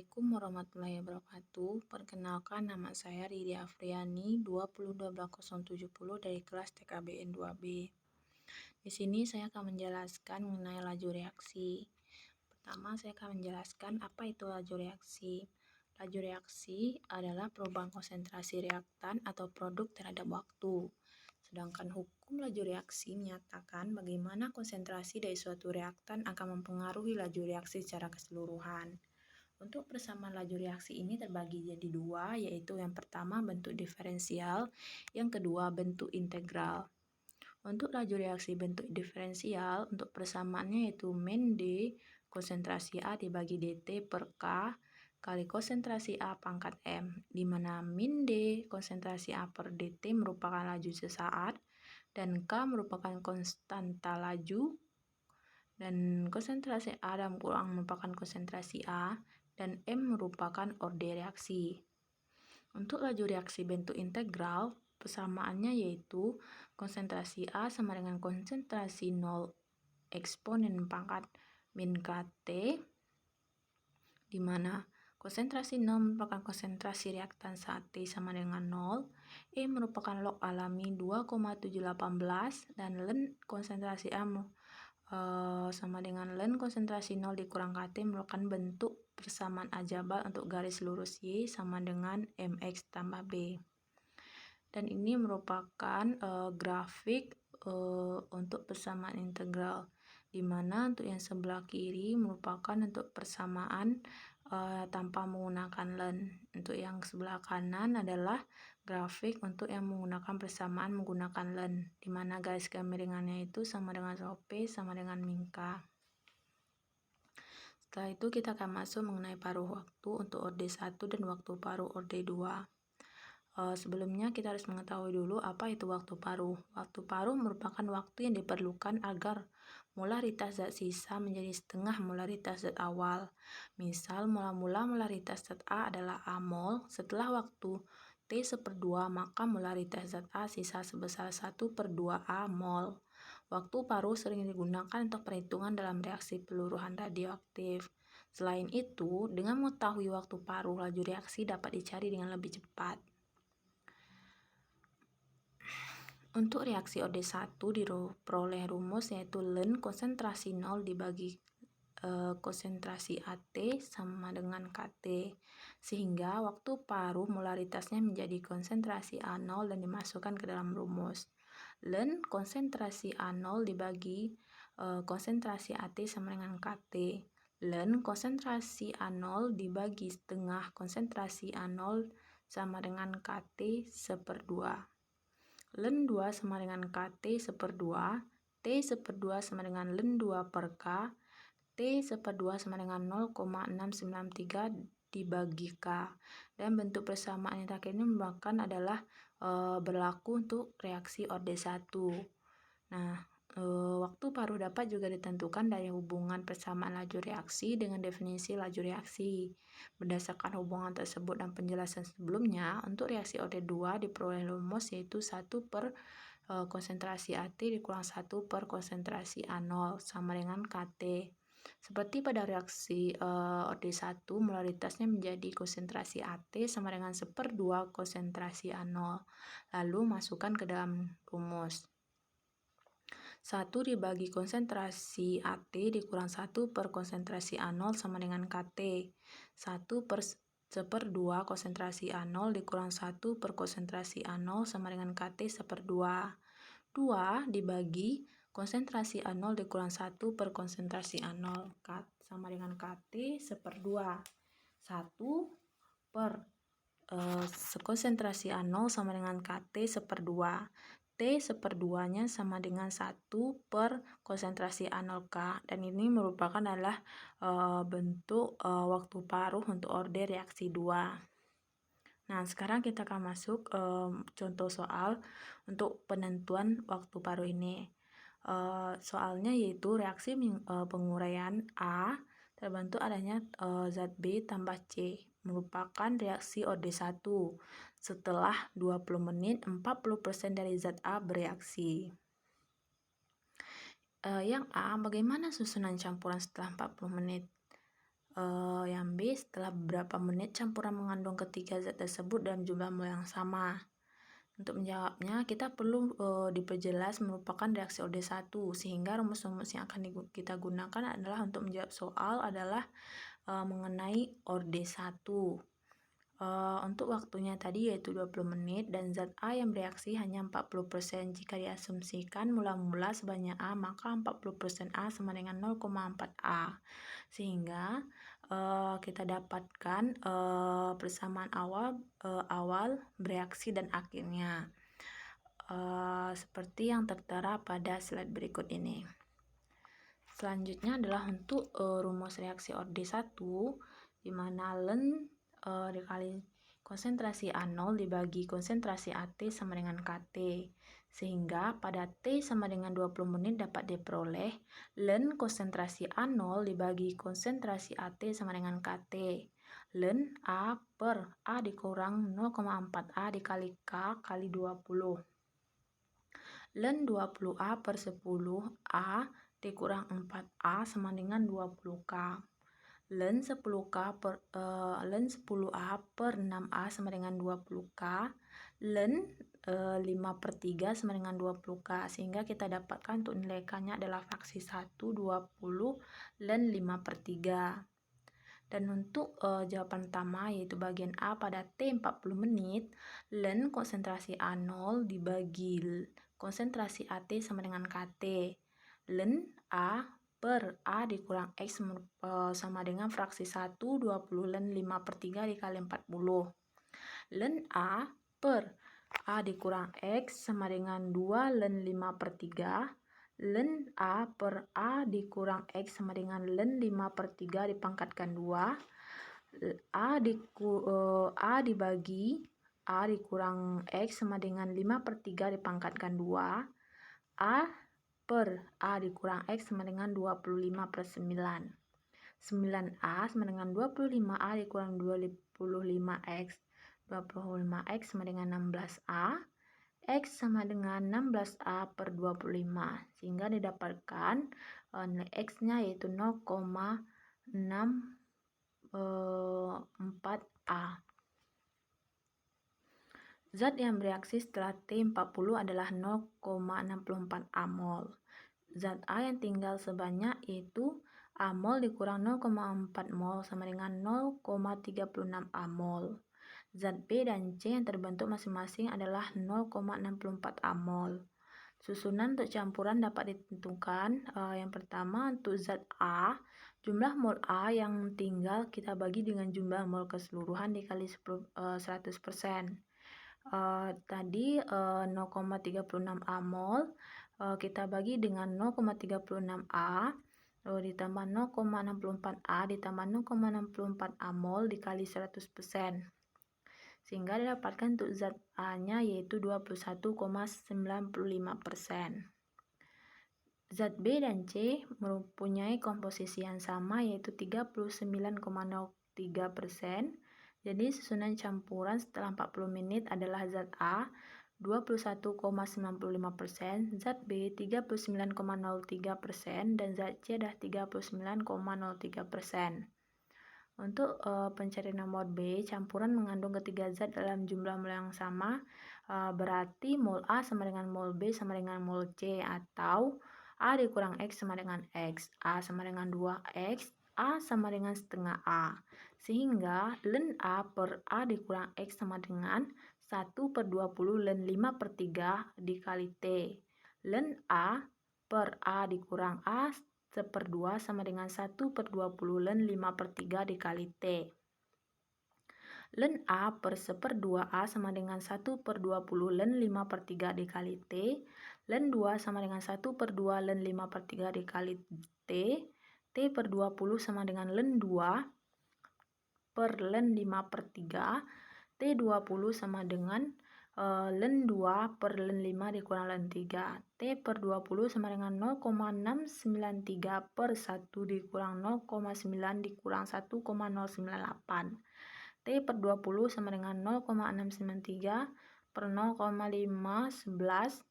Assalamualaikum warahmatullahi wabarakatuh. Perkenalkan, nama saya Riri Afriani 2212070 dari kelas TKBN 2B. Di sini saya akan menjelaskan mengenai laju reaksi. Pertama, saya akan menjelaskan apa itu laju reaksi. Laju reaksi adalah perubahan konsentrasi reaktan atau produk terhadap waktu. Sedangkan hukum laju reaksi menyatakan bagaimana konsentrasi dari suatu reaktan akan mempengaruhi laju reaksi secara keseluruhan. Untuk persamaan laju reaksi ini terbagi jadi dua, yaitu yang pertama bentuk diferensial, yang kedua bentuk integral. Untuk laju reaksi bentuk diferensial, untuk persamaannya yaitu min D konsentrasi A dibagi dt per K kali konsentrasi A pangkat M, di mana min D konsentrasi A per dt merupakan laju sesaat, dan K merupakan konstanta laju, dan konsentrasi A dalam kurang merupakan konsentrasi A, dan M merupakan orde reaksi. Untuk laju reaksi bentuk integral, persamaannya yaitu konsentrasi A sama dengan konsentrasi 0 eksponen pangkat min KT, di mana konsentrasi 0 merupakan konsentrasi reaktan saat T sama dengan 0, E merupakan log alami 2,718, dan ln konsentrasi A sama dengan ln konsentrasi 0 dikurang KT merupakan bentuk persamaan ajabal untuk garis lurus Y sama dengan MX tambah B. Dan ini merupakan grafik untuk persamaan integral, di mana untuk yang sebelah kiri merupakan untuk persamaan tanpa menggunakan ln. Untuk yang sebelah kanan adalah grafik untuk yang menggunakan persamaan menggunakan ln, di mana garis kemiringannya itu sama dengan OP sama dengan min K. Setelah itu kita akan masuk mengenai paruh waktu untuk orde 1 dan waktu paruh orde 2. Sebelumnya kita harus mengetahui dulu apa itu waktu paruh. Waktu paruh merupakan waktu yang diperlukan agar molaritas zat sisa menjadi setengah molaritas zat awal. Misal mula-mula molaritas zat A adalah A mol, setelah waktu T/2 maka molaritas zat A sisa sebesar 1/2 A mol. Waktu paruh sering digunakan untuk perhitungan dalam reaksi peluruhan radioaktif. Selain itu, dengan mengetahui waktu paruh, laju reaksi dapat dicari dengan lebih cepat. Untuk reaksi orde 1 diperoleh rumus yaitu ln konsentrasi 0 dibagi konsentrasi AT sama dengan KT, sehingga waktu paruh molaritasnya menjadi konsentrasi A0 dan dimasukkan ke dalam rumus. Ln konsentrasi A0 dibagi konsentrasi AT sama dengan KT. Ln konsentrasi A0 dibagi setengah konsentrasi A0 sama dengan KT 1/2. Ln 2 sama dengan KT 1/2, T 1/2 sama dengan ln 2 per K, T 1/2 sama dengan 0,693 dibagi K. Dan bentuk persamaan yang terakhir ini merupakan adalah berlaku untuk reaksi orde 1. Nah, waktu paruh dapat juga ditentukan dari hubungan persamaan laju reaksi dengan definisi laju reaksi. Berdasarkan hubungan tersebut dan penjelasan sebelumnya, untuk reaksi orde 2 diperoleh rumus yaitu 1 per konsentrasi AT dikurang 1 per konsentrasi A0 sama dengan KT. Seperti pada reaksi orde 1, molaritasnya menjadi konsentrasi AT sama dengan 1/2 konsentrasi A0. Lalu masukkan ke dalam rumus. 1 dibagi konsentrasi AT dikurang 1 per konsentrasi A0 sama dengan KT. 1 per 1/2 konsentrasi A0 dikurang 1 per konsentrasi A0 sama dengan KT 1/2. 2 dibagi konsentrasi A0 dikurang 1 per konsentrasi A0 sama dengan KT 1/2. 1 per konsentrasi A0 sama dengan KT 1/2. T 1/2-nya sama dengan 1 per konsentrasi A0K, dan ini merupakan adalah bentuk waktu paruh untuk orde reaksi 2. Nah, sekarang kita akan masuk contoh soal untuk penentuan waktu paruh ini. Soalnya yaitu reaksi penguraian A terbentuk adanya zat B tambah C, merupakan reaksi orde 1. Setelah 20 menit, 40% dari zat A bereaksi. Yang A, bagaimana susunan campuran setelah 40 menit? Yang B, setelah beberapa menit campuran mengandung ketiga zat tersebut dalam jumlah mol yang sama. Untuk menjawabnya, kita perlu diperjelas merupakan reaksi OD1, sehingga rumus-rumus yang akan kita gunakan adalah untuk menjawab soal adalah mengenai OD1. Untuk waktunya tadi yaitu 20 menit dan zat A yang bereaksi hanya 40%. Jika diasumsikan mula-mula sebanyak A, maka 40% A sama dengan 0,4 A. Sehingga kita dapatkan persamaan awal bereaksi dan akhirnya. Seperti yang tertera pada slide berikut ini. Selanjutnya adalah untuk rumus reaksi OD1, di mana Ln dikali konsentrasi A0 dibagi konsentrasi AT sama dengan KT. Sehingga pada T sama dengan 20 menit dapat diperoleh Ln konsentrasi A0 dibagi konsentrasi AT sama dengan KT. Ln A per A dikurang 0,4 A dikali K kali 20. Ln 20A per 10A dikurang 4A sama dengan 20K. Ln 10A per 6A sama dengan 20K. Ln 5 per 3 sama dengan 20K. Sehingga kita dapatkan untuk nilai K-nya adalah fraksi 1, 20, Ln 5 per 3. Dan untuk jawaban pertama yaitu bagian A pada T 40 menit, Ln konsentrasi A0 dibagi konsentrasi AT sama dengan KT. Ln A per A dikurang X sama dengan fraksi 1, 20 Ln 5 per 3 dikali 40. Ln A per A dikurang X sama dengan 2 Ln 5 per 3. Ln A per A dikurang X sama dengan Ln 5 per 3 dipangkatkan 2. A dibagi A dikurang X sama dengan 5 per 3 dipangkatkan 2. A per A dikurang X sama dengan 25 per 9. 9A sama dengan 25A dikurang 25X. 25X sama dengan 16A. X sama dengan 16A per 25. Sehingga didapatkan nilai X-nya yaitu 0,64A. Zat yang bereaksi setelah T40 adalah 0,64 A-mol. Zat A yang tinggal sebanyak yaitu A-mol dikurang 0,4 mol sama dengan 0,36 A-mol. Zat B dan C yang terbentuk masing-masing adalah 0,64 A-mol. Susunan untuk campuran dapat ditentukan. Yang pertama untuk zat A, jumlah mol A yang tinggal kita bagi dengan jumlah mol keseluruhan dikali 100%. Tadi 0,36 A mol kita bagi dengan 0,36 A ditambah 0,64 A ditambah 0,64 A mol dikali 100%. Sehingga didapatkan untuk zat A-nya yaitu 21,95%. Zat B dan C mempunyai komposisi yang sama yaitu 39,03%. Jadi susunan campuran setelah 40 menit adalah zat A 21,95%, zat B 39,03% dan zat C adalah 39,03%. Untuk pencarian nomor B, campuran mengandung ketiga zat dalam jumlah mol yang sama, berarti mol A sama dengan mol B sama dengan mol C, atau A dikurang X sama dengan X, A sama dengan 2X, A sama dengan setengah A. Sehingga Ln A per A dikurang X sama dengan 1 per 20 Ln 5 per 3 dikali T. Ln A per A dikurang A seper 2 sama dengan 1 per 20 Ln 5 per 3 dikali T. Ln A per seper 2A sama dengan 1 per 20 Ln 5 per 3 dikali T. Ln 2 sama dengan 1 per 2 Ln 5 per 3 dikali T. T per 20 sama dengan Ln 2 per Ln 5 per 3. T20 sama dengan Ln 2 per Ln 5 dikurang Ln 3. T per 20 sama dengan 0,693 per 1 dikurang 0,9 dikurang 1,098. T per 20 sama dengan 0,693 per 0,511.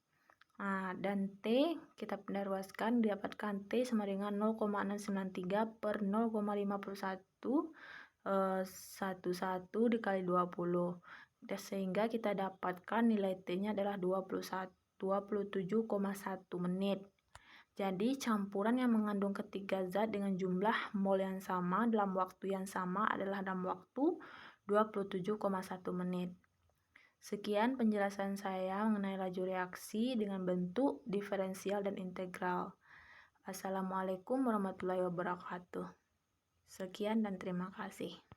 Dan T kita pindah ruaskan didapatkan T sama dengan 0,693 per 0,511 11 dikali 20. Sehingga kita dapatkan nilai T-nya adalah 27,1 menit. Jadi campuran yang mengandung ketiga zat dengan jumlah mol yang sama dalam waktu yang sama adalah dalam waktu 27,1 menit. Sekian penjelasan saya mengenai laju reaksi dengan bentuk diferensial dan integral. Assalamualaikum warahmatullahi wabarakatuh. Sekian dan terima kasih.